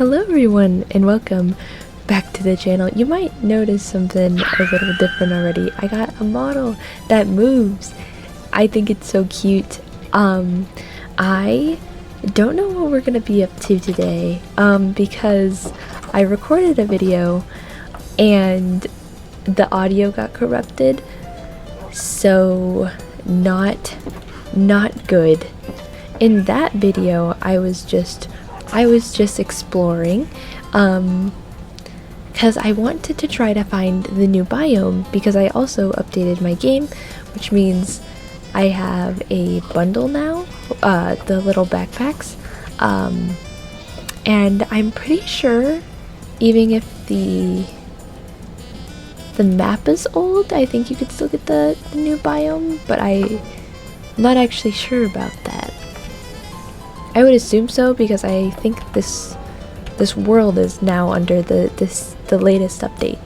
Hello everyone and welcome back to the channel. You might notice something a little different already. I got a model that moves. I think it's so cute. I don't know what we're gonna be up to today because I recorded a video and the audio got corrupted, so not good. In that video I was just exploring because I wanted to try to find the new biome, because I also updated my game, which means I have a bundle now, the little backpacks, and I'm pretty sure even if the map is old, I think you could still get the new biome, but I'm not actually sure about that. I would assume so, because I think this world is now under the latest update.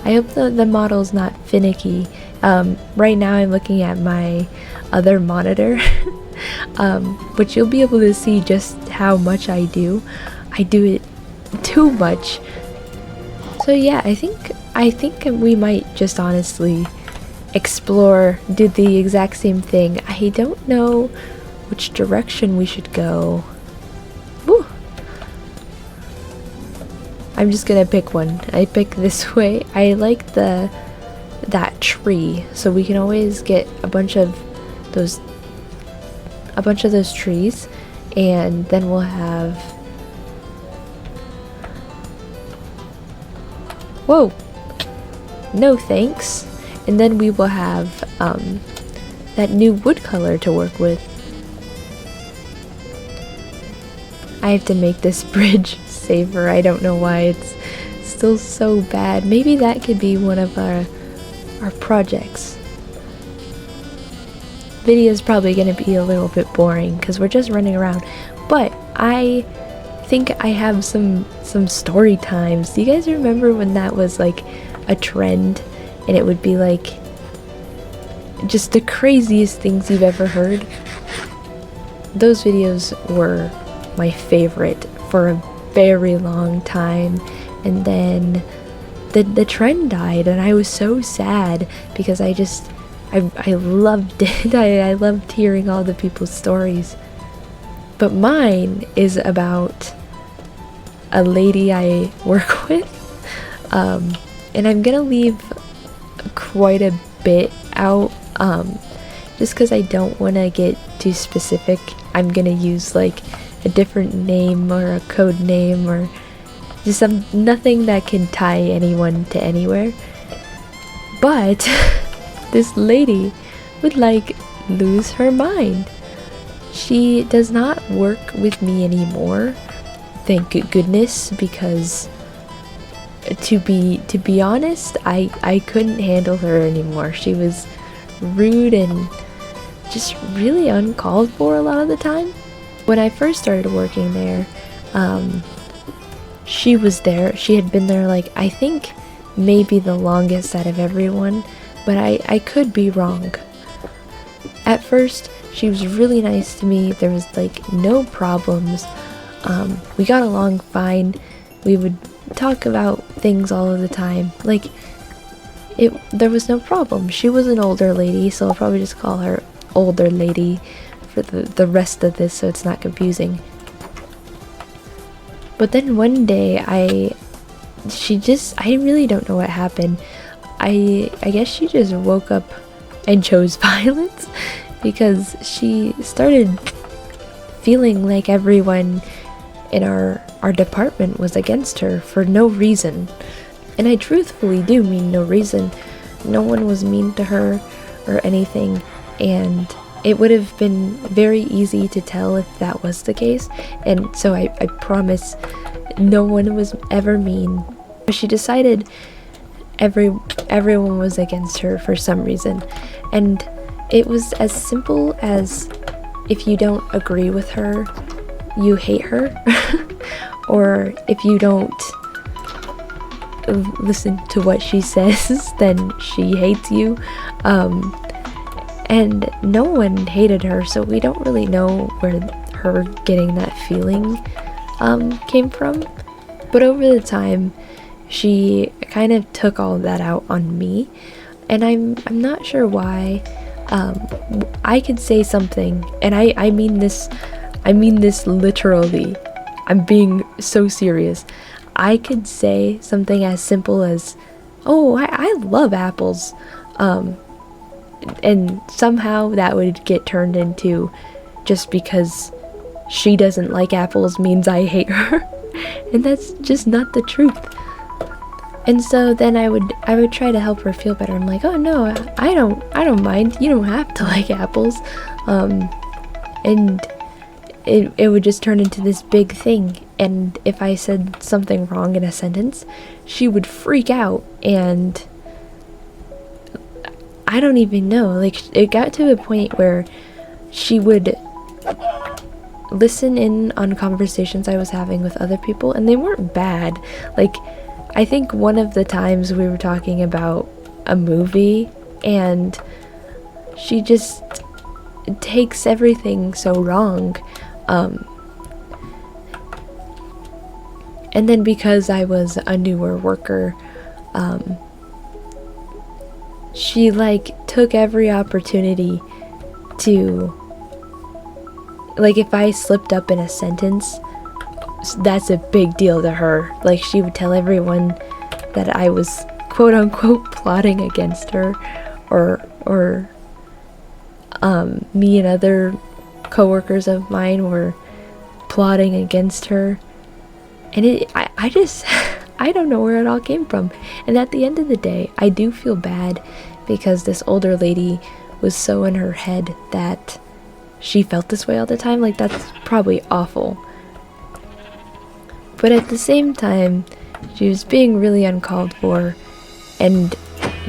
I hope the model's not finicky. Right now I'm looking at my other monitor, but you'll be able to see just how much I do. I do it too much. So yeah, I think we might just honestly explore, do the exact same thing. I don't know which direction we should go. Woo. I'm just gonna pick one. I pick this way. I like that tree, so we can always get a bunch of those trees, and then we'll have, whoa, no thanks. And then we will have that new wood color to work with. I have to make this bridge safer. I don't know why it's still so bad. Maybe that could be one of our projects. Video is probably going to be a little bit boring because we're just running around, but I think I have some story times. Do you guys remember when that was like a trend, and it would be like just the craziest things you've ever heard? Those videos were my favorite for a very long time, and then the trend died, and I was so sad because I loved it. I loved hearing all the people's stories. But mine is about a lady I work with, and I'm gonna leave quite a bit out just because I don't want to get too specific. I'm gonna use like a different name or a code name, or just nothing that can tie anyone to anywhere. But this lady would like lose her mind. She does not work with me anymore, thank goodness, because to be honest, I couldn't handle her anymore. She was rude and just really uncalled for a lot of the time. When I first started working there, she was there. She had been there like, I think maybe the longest out of everyone, but I could be wrong. At first, she was really nice to me. There was like no problems. We got along fine. We would talk about things all of the time. Like, there was no problem. She was an older lady, so I'll probably just call her older lady for the rest of this, so it's not confusing. But then one day I really don't know what happened. I guess she just woke up and chose violence, because she started feeling like everyone in our department was against her for no reason. And I truthfully do mean no reason. No one was mean to her or anything, and it would have been very easy to tell if that was the case, and so I promise no one was ever mean. She decided everyone was against her for some reason, and it was as simple as, if you don't agree with her, you hate her, or if you don't listen to what she says, then she hates you. And no one hated her, so we don't really know where her getting that feeling came from. But over the time, she kind of took all of that out on me, and I'm not sure why. I could say something, and I mean this literally. I'm being so serious. I could say something as simple as, "Oh, I love apples," and somehow that would get turned into, just because she doesn't like apples means I hate her, and that's just not the truth. And so then I would try to help her feel better. I'm like, "Oh no, I don't mind. You don't have to like apples," and it would just turn into this big thing. And if I said something wrong in a sentence, she would freak out, and I don't even know. Like, it got to a point where she would listen in on conversations I was having with other people, and they weren't bad. Like, I think one of the times we were talking about a movie, and she just takes everything so wrong. And then because I was a newer worker, she like took every opportunity to, like, if I slipped up in a sentence, that's a big deal to her. Like, she would tell everyone that I was quote unquote plotting against her, or me and other coworkers of mine were plotting against her. And I just I don't know where it all came from. And at the end of the day, I do feel bad because this older lady was so in her head that she felt this way all the time. Like, that's probably awful. But at the same time, she was being really uncalled for, and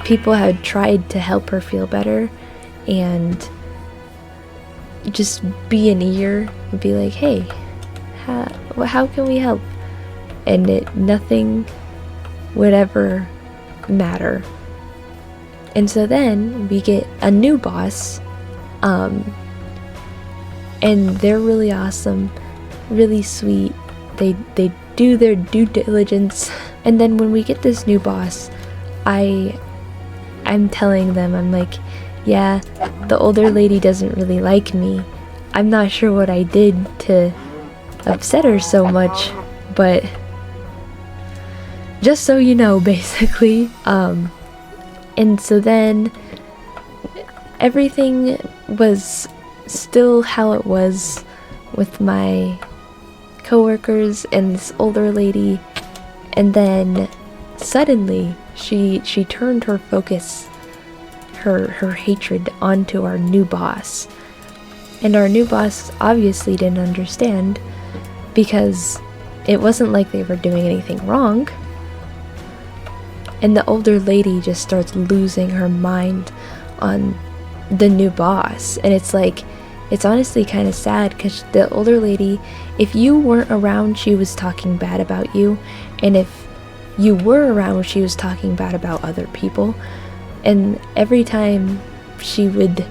people had tried to help her feel better and just be an ear and be like, "Hey, how can we help?" And nothing would ever matter. And so then we get a new boss, and they're really awesome, really sweet. They do their due diligence. And then when we get this new boss, I'm telling them, I'm like, "Yeah, the older lady doesn't really like me. I'm not sure what I did to upset her so much, but just so you know," basically. And so then everything was still how it was with my coworkers and this older lady, and then suddenly she turned her focus, her hatred, onto our new boss. And our new boss obviously didn't understand, because it wasn't like they were doing anything wrong. And the older lady just starts losing her mind on the new boss. And it's like, it's honestly kind of sad, because the older lady, if you weren't around, she was talking bad about you, and if you were around, she was talking bad about other people. And every time she would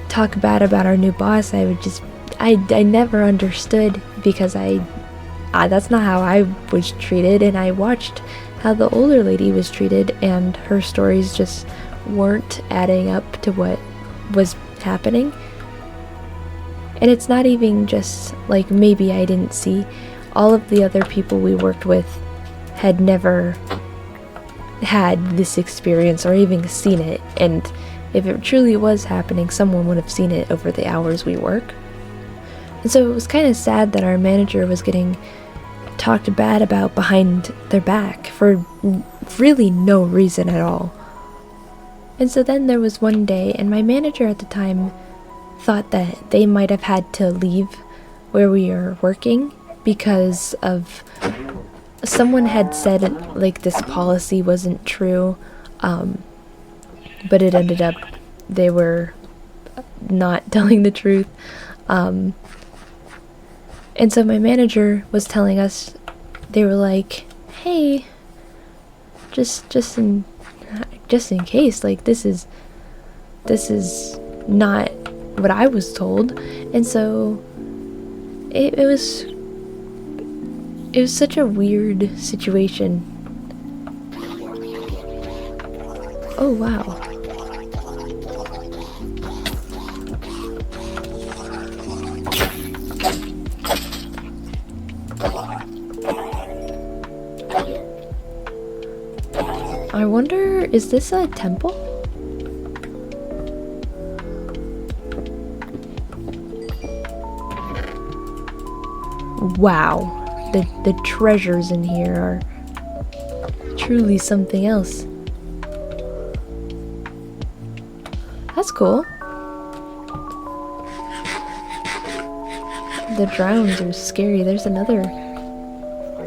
talk bad about our new boss, I would just, I never understood, because that's not how I was treated, and I watched how the older lady was treated, and her stories just weren't adding up to what was happening. And it's not even just like, maybe I didn't see. All of the other people we worked with had never had this experience or even seen it, and if it truly was happening, someone would have seen it over the hours we work. And so it was kind of sad that our manager was getting talked bad about behind their back for really no reason at all. And so then there was one day, and my manager at the time thought that they might have had to leave where we were working because of someone had said, like, this policy wasn't true, but it ended up they were not telling the truth. And so my manager was telling us, they were like, "Hey, just in case, like, this is not what I was told." And so it was such a weird situation. Oh wow. I wonder, is this a temple? Wow, the treasures in here are truly something else. That's cool. The drowns are scary. There's another.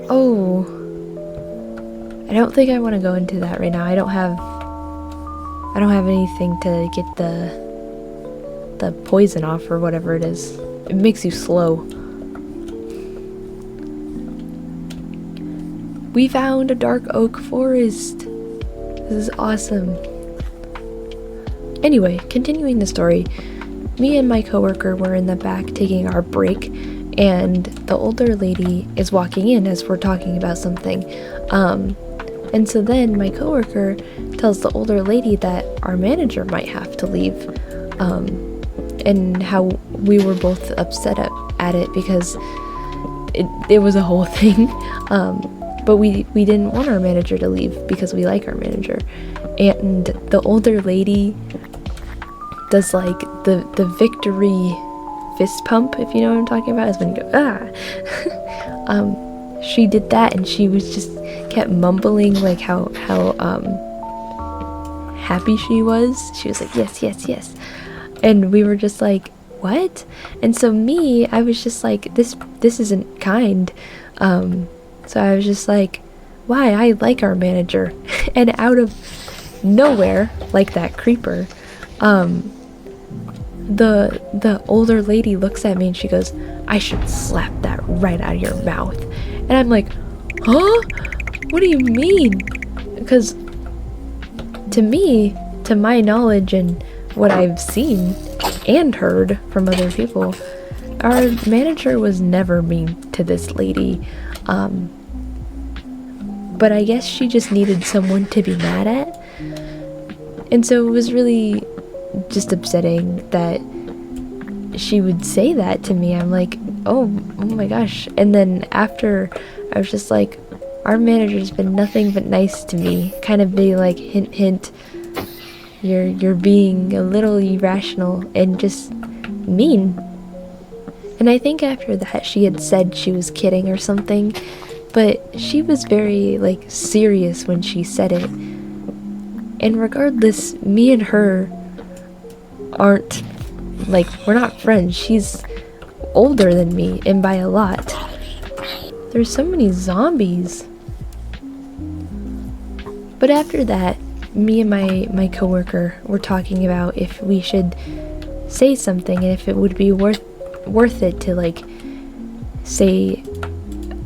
Oh. I don't think I want to go into that right now. I don't have anything to get the poison off or whatever it is. It makes you slow. We found a dark oak forest. This is awesome. Anyway, continuing the story, me and my coworker were in the back taking our break, and the older lady is walking in as we're talking about something. And so then my coworker tells the older lady that our manager might have to leave, and how we were both upset at it because it was a whole thing. But we didn't want our manager to leave because we like our manager. And the older lady does like the victory fist pump, if you know what I'm talking about, is when you go, ah. She did that, and she was just kept mumbling like how happy she was. She was like, yes, yes, yes. And we were just like, what? And so I was just like, this isn't kind. So I was just like, why? I like our manager. And out of nowhere, like that creeper, the older lady looks at me and she goes, I should slap that right out of your mouth. And I'm like, huh? What do you mean? Because to me, to my knowledge and what I've seen and heard from other people, our manager was never mean to this lady. But I guess she just needed someone to be mad at. And so it was really just upsetting that she would say that to me. I'm like, oh my gosh. And then after, I was just like, our manager's been nothing but nice to me. Kind of be like, hint, hint, you're being a little irrational and just mean. And I think after that she had said she was kidding or something, but she was very like serious when she said it. And regardless, me and her aren't, like, we're not friends. She's older than me, and by a lot. There's so many zombies. But after that, me and my coworker were talking about if we should say something and if it would be worth it to like say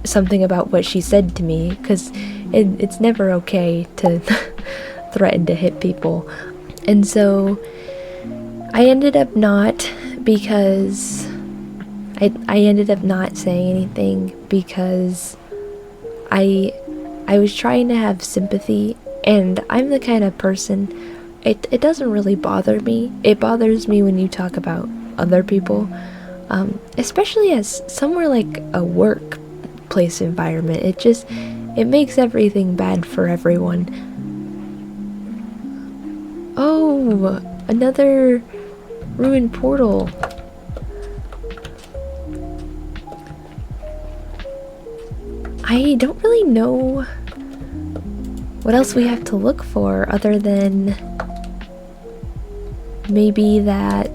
something about what she said to me, because it's never okay to threaten to hit people. And so I ended up not, because I ended up not saying anything because I was trying to have sympathy, and I'm the kind of person, it doesn't really bother me. It bothers me when you talk about other people, especially as somewhere like a workplace environment. It makes everything bad for everyone. Oh, another ruined portal. I don't really know what else we have to look for other than maybe that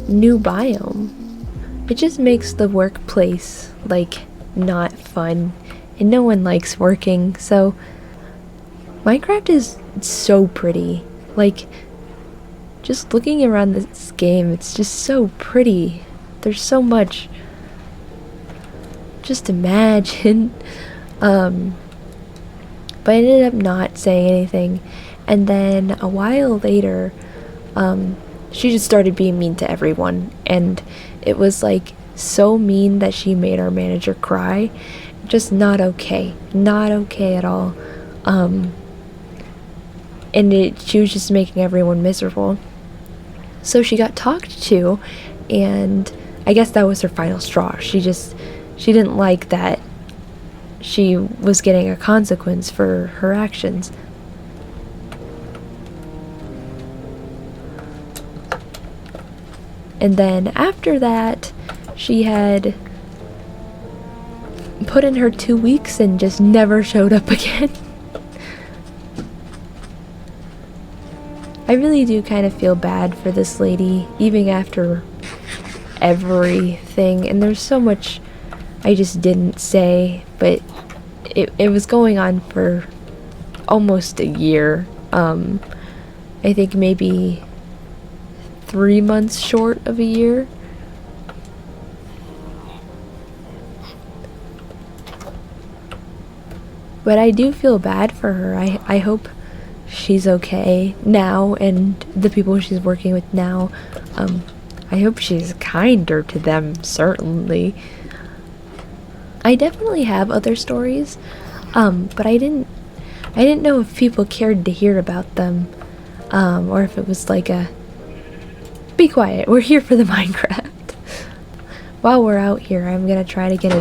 new biome. It just makes the workplace like not fun, and no one likes working. So Minecraft is so pretty. Like, just looking around this game, it's just so pretty. There's so much. Just imagine. But I ended up not saying anything, and then a while later, she just started being mean to everyone, and it was like so mean that she made our manager cry. Just not okay. Not okay at all. And she was just making everyone miserable. So she got talked to, and I guess that was her final straw. She didn't like that she was getting a consequence for her actions. And then after that, she had put in her 2 weeks and just never showed up again. I really do kind of feel bad for this lady, even after everything. And there's so much I just didn't say, but it was going on for almost a year. I think maybe 3 months short of a year. But I do feel bad for her. I hope she's okay now, and the people she's working with now. I hope she's kinder to them, certainly. I definitely have other stories, but I didn't know if people cared to hear about them, or if it was like a, be quiet, we're here for the Minecraft. While we're out here, I'm gonna try to get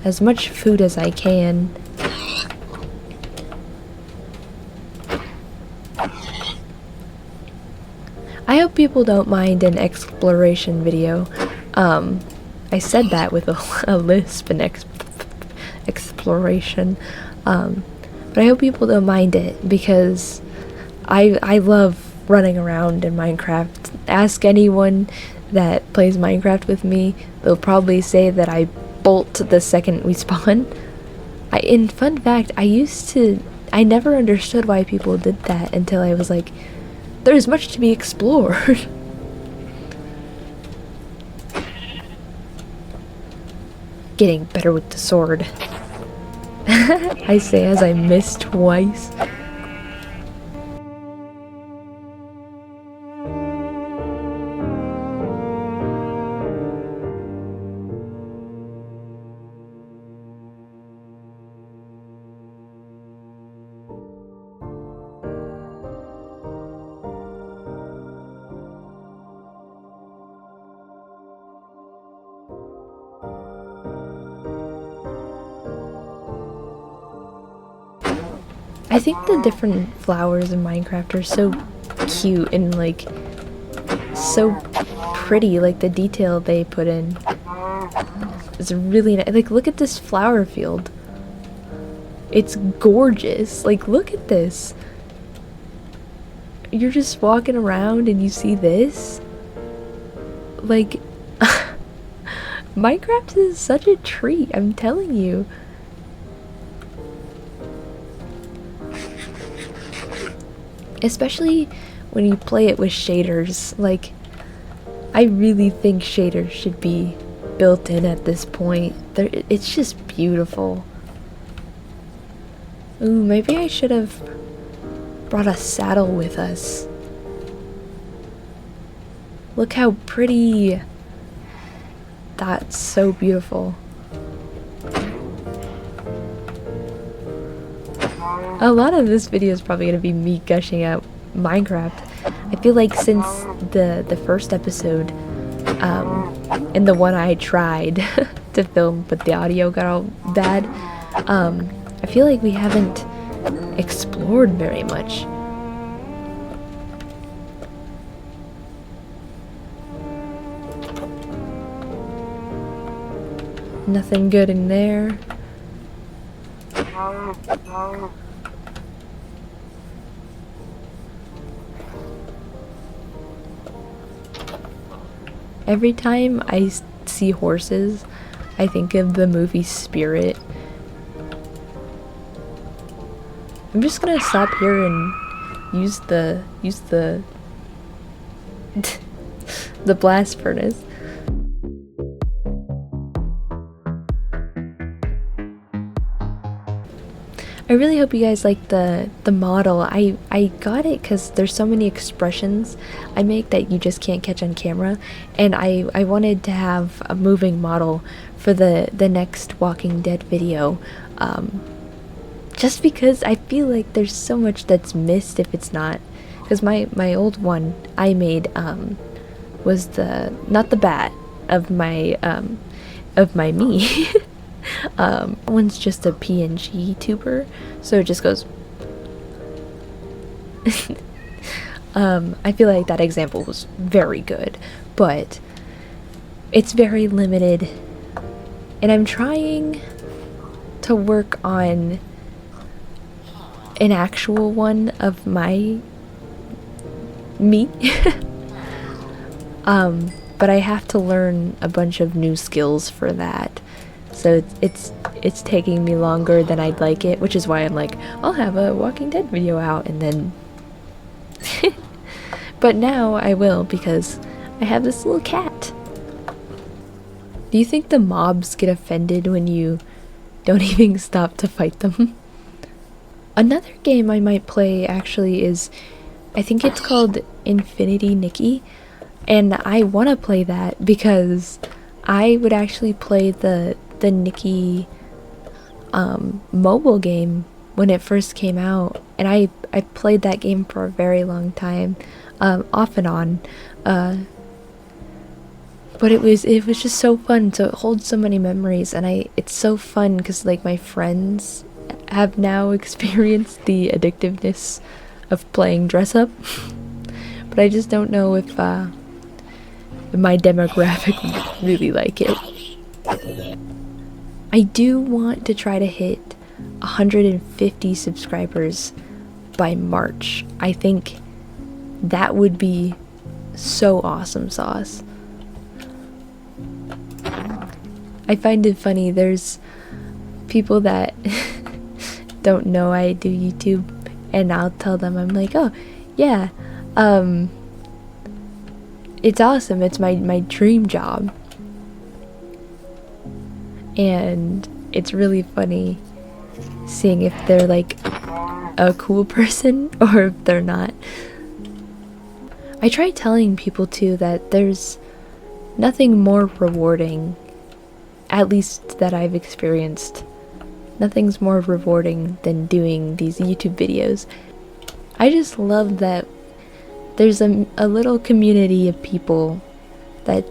as much food as I can. I hope people don't mind an exploration video. I said that with a lisp, an exploration. But I hope people don't mind it, because I love running around in Minecraft. Ask anyone that plays Minecraft with me, they'll probably say that I bolt the second we spawn. In fun fact, I never understood why people did that until I was like, there's much to be explored. Getting better with the sword. I say as I miss twice. I think the different flowers in Minecraft are so cute and like so pretty, like the detail they put in is really nice. Like, look at this flower field. It's gorgeous. Like, look at this. You're just walking around and you see this. Like, Minecraft is such a treat, I'm telling you. Especially when you play it with shaders. Like, I really think shaders should be built in at this point. It's just beautiful. Ooh, maybe I should have brought a saddle with us. Look how pretty. That's so beautiful. A lot of this video is probably going to be me gushing out Minecraft. I feel like since the first episode, and the one I tried to film but the audio got all bad, I feel like we haven't explored very much. Nothing good in there. Every time I see horses, I think of the movie Spirit. I'm just gonna stop here and use the the blast furnace. I really hope you guys like the model. I got it because there's so many expressions I make that you just can't catch on camera, and I wanted to have a moving model for the next Walking Dead video, just because I feel like there's so much that's missed if it's not. Because my old one I made was the not the bat of my me. That one's just a PNG tuber, so it just goes. I feel like that example was very good, but it's very limited, and I'm trying to work on an actual one of my me. But I have to learn a bunch of new skills for that, so it's taking me longer than I'd like it, which is why I'm like, I'll have a Walking Dead video out and then but now I will, because I have this little cat. Do you think the mobs get offended when you don't even stop to fight them? Another game I might play actually is, I think it's called Infinity Nikki, and I want to play that because I would actually play the Nikki mobile game when it first came out, and I played that game for a very long time, off and on, but it was just so fun. So it holds so many memories, and it's so fun because like my friends have now experienced the addictiveness of playing dress up, but I just don't know if my demographic would really like it. I do want to try to hit 150 subscribers by March. I think that would be so awesome sauce. I find it funny, there's people that don't know I do YouTube, and I'll tell them, I'm like, oh yeah, it's awesome, it's my dream job. And it's really funny seeing if they're like a cool person or if they're not. I try telling people too that there's nothing more rewarding, at least that I've experienced. Nothing's more rewarding than doing these YouTube videos. I just love that there's a little community of people that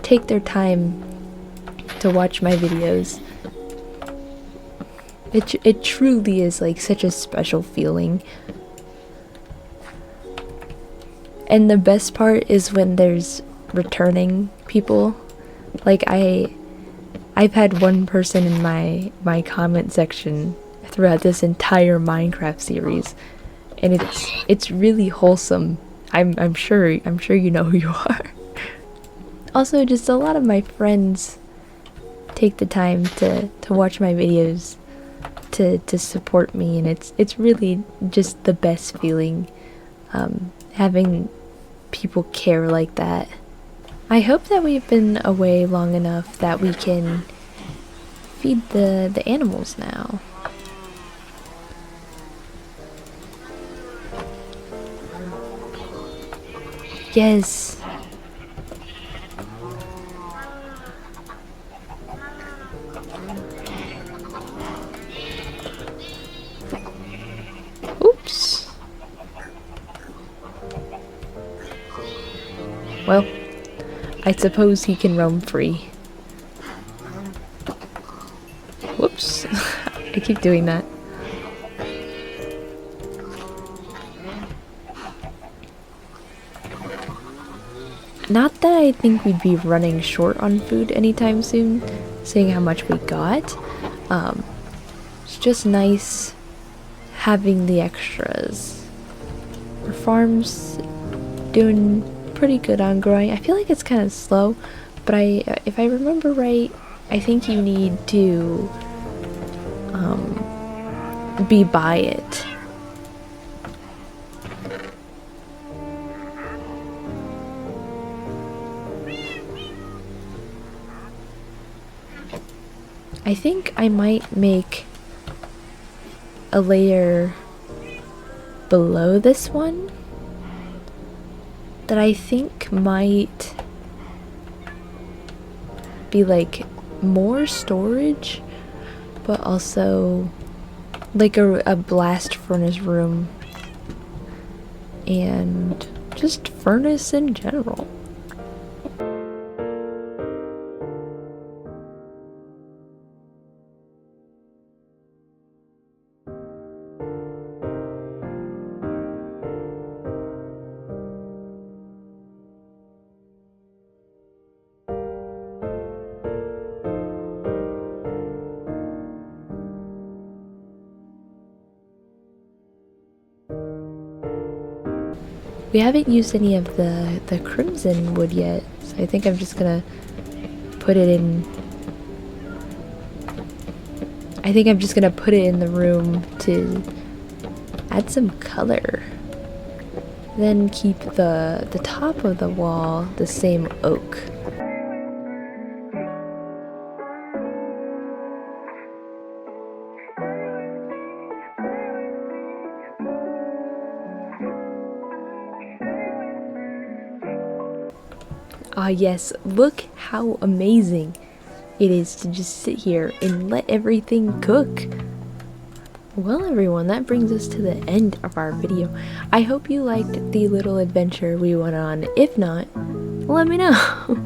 take their time to watch my videos. It truly is like such a special feeling. And the best part is when there's returning people. Like I've had one person in my comment section throughout this entire Minecraft series, and it's really wholesome. I'm sure you know who you are. Also, just a lot of my friends take the time to watch my videos, to support me, and it's really just the best feeling, having people care like that. I hope that we've been away long enough that we can feed the animals now. Yes. Oops. Well, I suppose he can roam free. Whoops. I keep doing that. Not that I think we'd be running short on food anytime soon, seeing how much we got. It's just nice having the extras. Our farm's doing pretty good on growing. I feel like it's kind of slow, but if I remember right, I think you need to be by it. I think I might make a layer below this one that I think might be like more storage, but also like a blast furnace room and just furnace in general. We haven't used any of the crimson wood yet, so I think I'm just gonna put it in. I think I'm just gonna put it in the room to add some color. Then keep the top of the wall the same oak. Ah yes, look how amazing it is to just sit here and let everything cook. Well everyone, that brings us to the end of our video. I hope you liked the little adventure we went on. If not, let me know.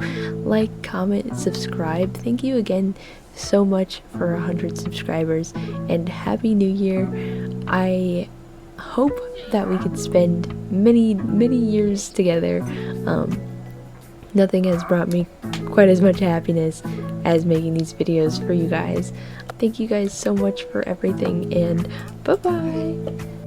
Like, comment, subscribe. Thank you again so much for 100 subscribers and Happy New Year. I hope that we could spend many years together. Nothing has brought me quite as much happiness as making these videos for you guys. Thank you guys so much for everything, and bye-bye!